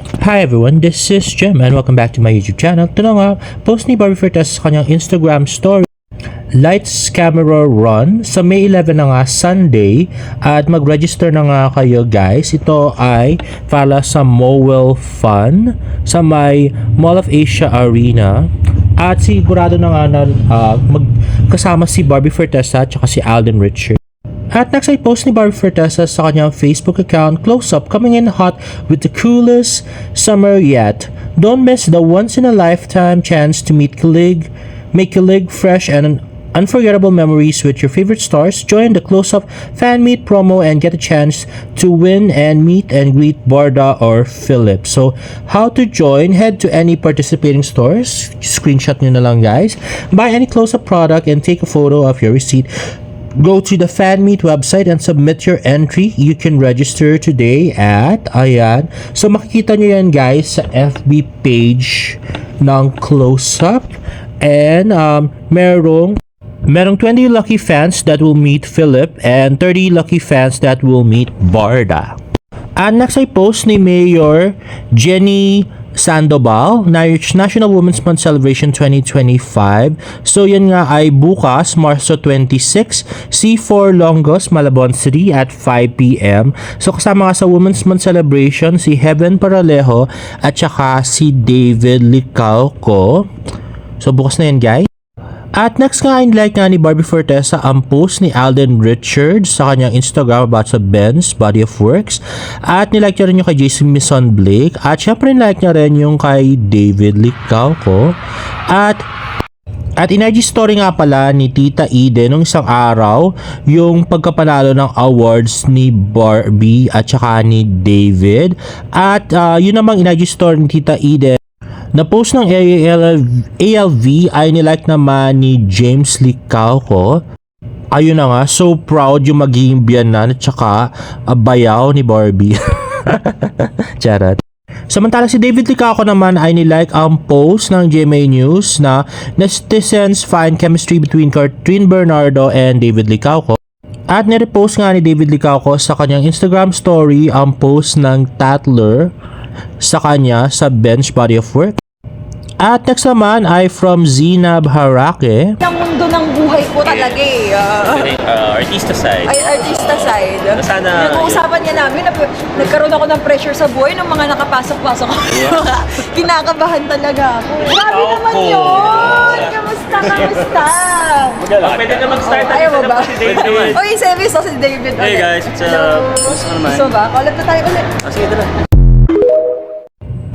Hi everyone, this is Jem and welcome back to my YouTube channel. Ito na nga, post ni Barbie Fortes sa kanyang Instagram story. Lights Camera Run sa May 11 na nga, Sunday, at mag-register na nga kayo guys. Ito ay para sa Mowell Fun sa may Mall of Asia Arena. At sigurado na nga na magkasama si Barbie Fortesa at saka si Alden Richards. At next ay post ni Barbie Fortesa sa kanyang Facebook account, Close Up, coming in hot with the coolest summer yet. Don't miss the once-in-a-lifetime chance to meet Kilig, make Kilig fresh and unforgettable memories with your favorite stars. Join the Close Up fan meet promo and get a chance to win and meet and greet Barda or Philip. So, how to join? Head to any participating stores. Screenshot nyo na lang guys. Buy any Close Up product and take a photo of your receipt. Go to the fan meet website and submit your entry. You can register today at, ayan. So, makikita nyo yan guys sa FB page ng Close Up. And, merong 20 lucky fans that will meet Philip and 30 lucky fans that will meet Barda. And next ay post ni Mayor Jenny Sandoval, National Women's Month Celebration 2025. So yan nga ay bukas, Marso 26, C4 Longos, Malabon City at 5 p.m. So kasama nga sa Women's Month Celebration si Heaven Paralejo at saka si David Licauco. So bukas na yan guys. At next nga, like nga ni Barbie Fortesa ang post ni Alden Richards sa kanyang Instagram about sa Ben's Body of Works. At nilike niya rin yung kay Jason Mison Blake. At syempre nilike niya rin yung kay David Licauco. At in-IG story nga pala ni Tita Eden nung isang araw yung pagkapanalo ng awards ni Barbie at saka ni David. At yun namang in-IG story ni Tita Eden na post ng ALV ay nilike naman ni James Licauco. Ayun na nga, so proud yung magiging biyanan at saka bayaw ni Barbie. Charot. Samantala si David Licauco naman ay nilike ang post ng GMA News na netizens find chemistry between Catherine Bernardo and David Licauco. At nirepost nga ni David Licauco sa kanyang Instagram story ang post ng Tatler sa kanya sa Ben's Body of Work. At next naman ay from Zinab Harake. Ang mundo ng buhay ko talaga eh. Artista side. Ay, artista side. Sana, Nag-uusapan niya namin, nagkaroon ako ng pressure sa buhay ng mga nakapasok-pasok. Kinakabahan talaga ako. Grabe naman yun! Kamusta? Pwede na mag-start. Ayaw mo ba? Si David naman. Oy, service ako si David. Hey guys, what's up? Gusto naman. So ba? Collab na tayo ulit. Sige, tara.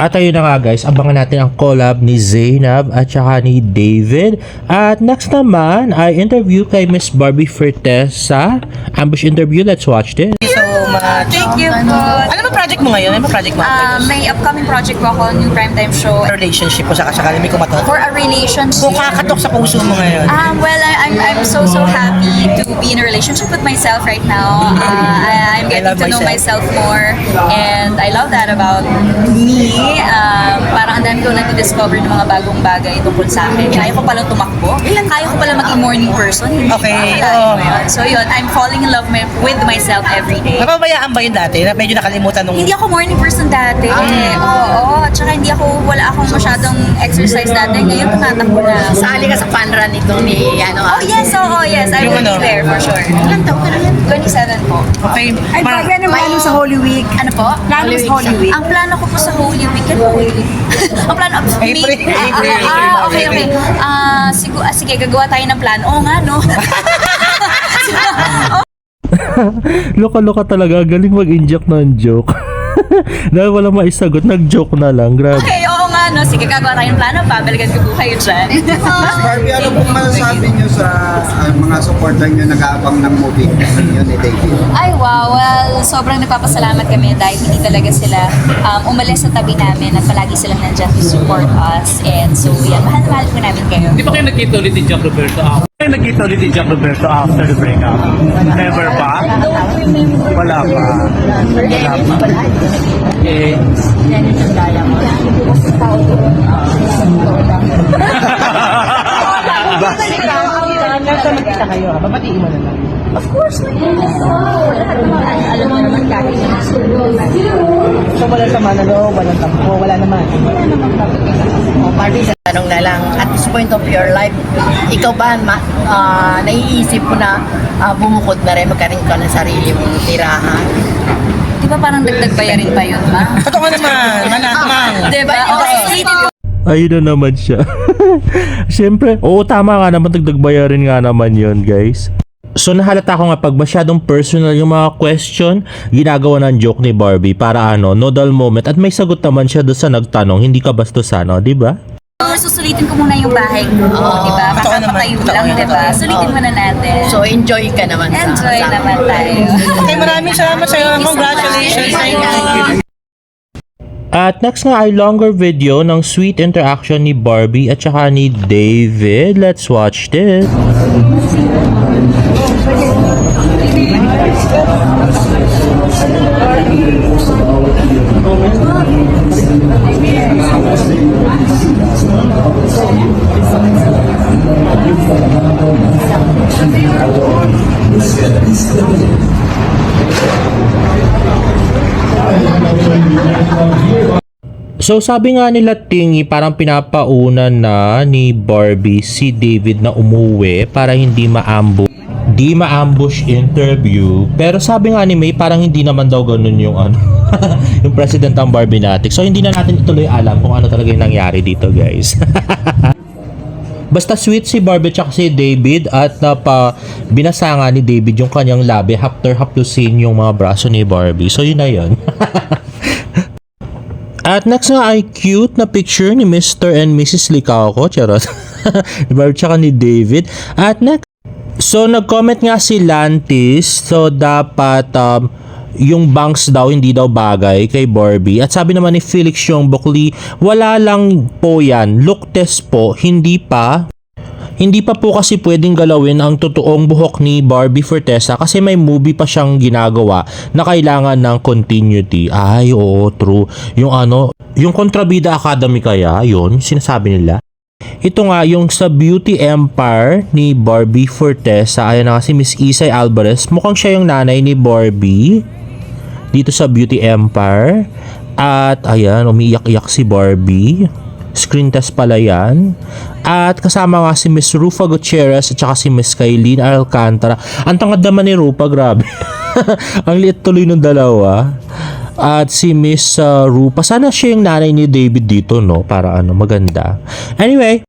At ayun na nga guys, abangan natin ang collab ni Zainab at saka ni David. At next naman ay interview kay Miss Barbie Fortesa. Ambush interview, let's watch this. So much. Thank you po. Ano ba project mo ngayon? Ano ba project mo? May upcoming project po ako, new primetime show. Relationship ko sa kasakali may kumatot. For a relationship. Kung kakatok sa puso mo ngayon. Well, I'm so happy to be in a relationship with myself right now. I'm getting to know myself more, and I love that about me. Parang ang dami ko nag-discover ng mga bagong bagay tungkol sa akin. Kaya ko palang tumakbo. Kaya ko palang maging morning person. Okay. So yun, I'm falling in love with myself every day. Napabayaan ba yun dati? Na medyo nakalimutan nung... Hindi ako morning person dati. Oo. Tsaka wala akong masyadong exercise dati. Ngayon, tumatakbo na. Sali ka sa fun run nito ni Oh, yes. I will be there for sure. Ilang taon ka na yan? 27 po. Okay. Ay, plano mo ano sa Holy Week? Ano po? Plano sa Holy Week? Ang plano ko po sa Holy Week, ang plano of April. okay. Sige, gagawa tayo ng plan. Oo nga, no? Loka-loka talaga, galing mag-inject ng joke. Dahil walang maisagot, nag-joke na lang, grabe. Okay, oo nga, no? Sige, gagawa tayo ng plano. Pabalikan ko po kayo dyan. Barbie, ano pong masasabi niyo sa mga supporter niyo nag-aabang ng movie niyo ni David? Ay, wow. Well, sobrang nagpapasalamat kami dahil hindi talaga sila umalis sa tabi namin at palagi silang nandyan to support us. And so, yan, mahal na mahal po namin kayo. Di ba kayo nagkita ulit ni Jack Roberto after? Kayo nagkita ulit ni Jack Roberto after the breakup? Never pa? Wala pa. Eh. Basta magkita kayo, ha? Babatiin mo na lang. Of course, alam mo naman kahit So, walang sama na loob, walang tampo, wala naman. Barbie, sa tanong na lang, at this point of your life, ikaw ba, naiisip mo na bumukod na rin, magkaroon ka ng sarili mong tirahan? di ba parang dagdag bayarin pa yun, ma? Totoo naman, manang. Di ba? Ayun na naman siya. Siyempre, oo, tama nga naman, dagdag bayarin nga naman yun, guys. So nahalata ko nga pag masyadong personal yung mga question, ginagawa ng joke ni Barbie para nodal moment, at may sagot naman siya doon sa nagtanong, hindi ka bastusan, di ba? Susulitin ko muna yung bahay ko, di ba? Totoo naman, Kakapatayo totoo lang, yun, di ba? totoo yun. Sulitin muna natin. So, enjoy ka naman. Enjoy naman tayo. Okay, maraming salamat sa'yo. Congratulations. At next nga ay longer video ng sweet interaction ni Barbie at saka ni David. Let's watch this. So sabi nga nila Tingy, parang pinapauna na ni Barbie si David na umuwi para hindi ma-ambush interview. Pero sabi nga ni May, parang hindi naman daw ganun yung yung president ng Barbie natin. So hindi na natin ituloy alam kung ano talaga yung nangyari dito, guys. Basta sweet si Barbie at si David, at binasa nga ni David yung kanyang labi after haplusin yung mga braso ni Barbie. So yun na yun. At next nga ay cute na picture ni Mr. and Mrs. Licauco, charot. Ni Barbie tsaka ni David. At next, so nag-comment nga si Lantis, so dapat yung bangs daw hindi daw bagay kay Barbie. At sabi naman ni Felix yung Bukli, wala lang po yan, look test po, hindi pa po kasi pwedeng galawin ang totoong buhok ni Barbie Fortesa kasi may movie pa siyang ginagawa na kailangan ng continuity. Ay, oo, true. Yung Kontrabida Academy kaya, yun, sinasabi nila. Ito nga, yung sa Beauty Empire ni Barbie Fortesa, ayan na kasi Miss Isay Alvarez, mukhang siya yung nanay ni Barbie dito sa Beauty Empire. At ayan, umiiyak-iyak si Barbie. Screen test pala yan. At kasama nga si Miss Rufa Gutierrez at saka si Miss Kailin Alcantara. Ang tangad naman ni Rufa, grabe. Ang liit tuloy ng dalawa. At si Miss Rufa, sana siya yung nanay ni David dito, no? Para maganda. Anyway,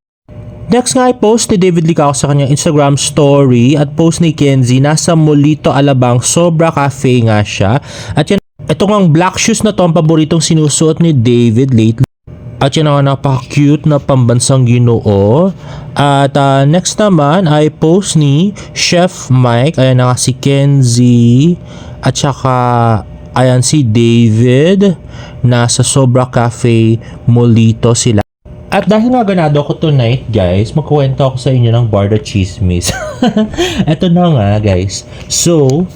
next nga ay post ni David Licauco sa kanyang Instagram story at post ni Kenzie, nasa Molito Alabang Sobra Cafe nga siya. At yan, ito ngang black shoes na to ang paboritong sinusuot ni David lately. At yan ang napaka-cute na pambansang Ginoo. At next naman ay post ni Chef Mike. Ayan na nga si Kenzie. At saka ayan si David. Nasa Sobra Cafe Molito sila. At dahil nga ganado ako tonight, guys, magkuwento ako sa inyo ng Barda Chismis. Eto na nga, guys. So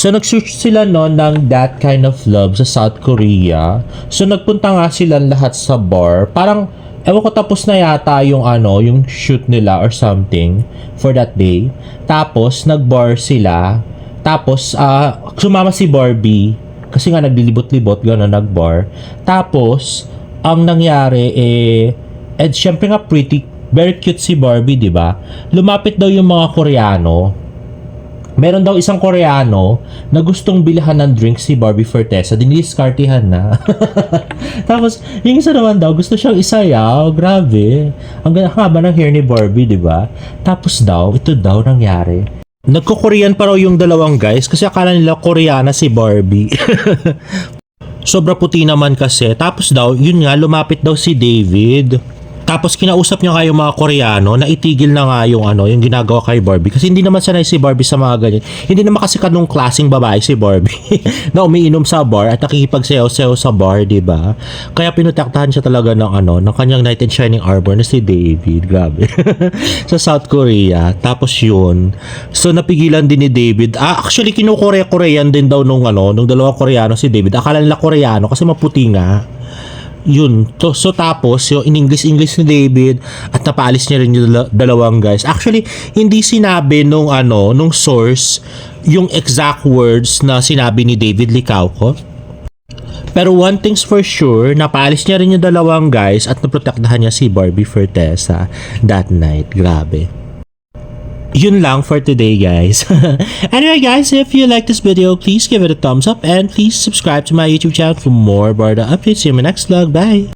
nag-search sila ng That Kind of Love sa South Korea. So nagpunta nga sila lahat sa bar. Parang, ewan ko, tapos na yata yung yung shoot nila or something for that day. Tapos, nag-bar sila. Tapos, sumama si Barbie. Kasi nga naglilibot-libot, gano'n, nag-bar. Tapos, ang nangyari syempre nga very cute si Barbie, di ba? Lumapit daw yung mga Koreano. Meron daw isang Koreano na gustong bilhan ng drinks si Barbie Fortesa. Diniskartihan na. Tapos, yung isa naman daw, gusto siyang isayaw. Grabe. Ang haba ng hair ni Barbie, di ba? Tapos daw, ito daw nangyari. Nagko-Korean pa raw yung dalawang guys kasi akala nila Koreana si Barbie. Sobra puti naman kasi. Tapos daw, yun nga, lumapit daw si David. Tapos kinausap niya nga yung mga Koreano na itigil na nga yung yung ginagawa kay Barbie. Kasi hindi naman sanay si Barbie sa mga ganyan. Hindi naman kasi kanong klaseng babae si Barbie na umiinom sa bar at nakikipagsayaw-sayaw sa bar, di ba? Kaya pinutaktahan siya talaga ng kanyang knight in shining armor na si David. Grabe. Sa South Korea. Tapos yun. So napigilan din ni David. Actually kinukorea-korean din daw nung dalawang Koreano si David. Akala nila Koreano kasi maputi nga. Yun. So tapos, yung in-English ni David at napaalis niya rin yung dalawang guys. Actually, hindi sinabi nung source yung exact words na sinabi ni David Licauco. Pero one thing's for sure, napaalis niya rin yung dalawang guys at naprotektahan niya si Barbie Fortesa that night. Grabe. Yun lang for today, guys. Anyway, guys, if you like this video, please give it a thumbs up and please subscribe to my YouTube channel for more Barda updates. See you in my next vlog. Bye!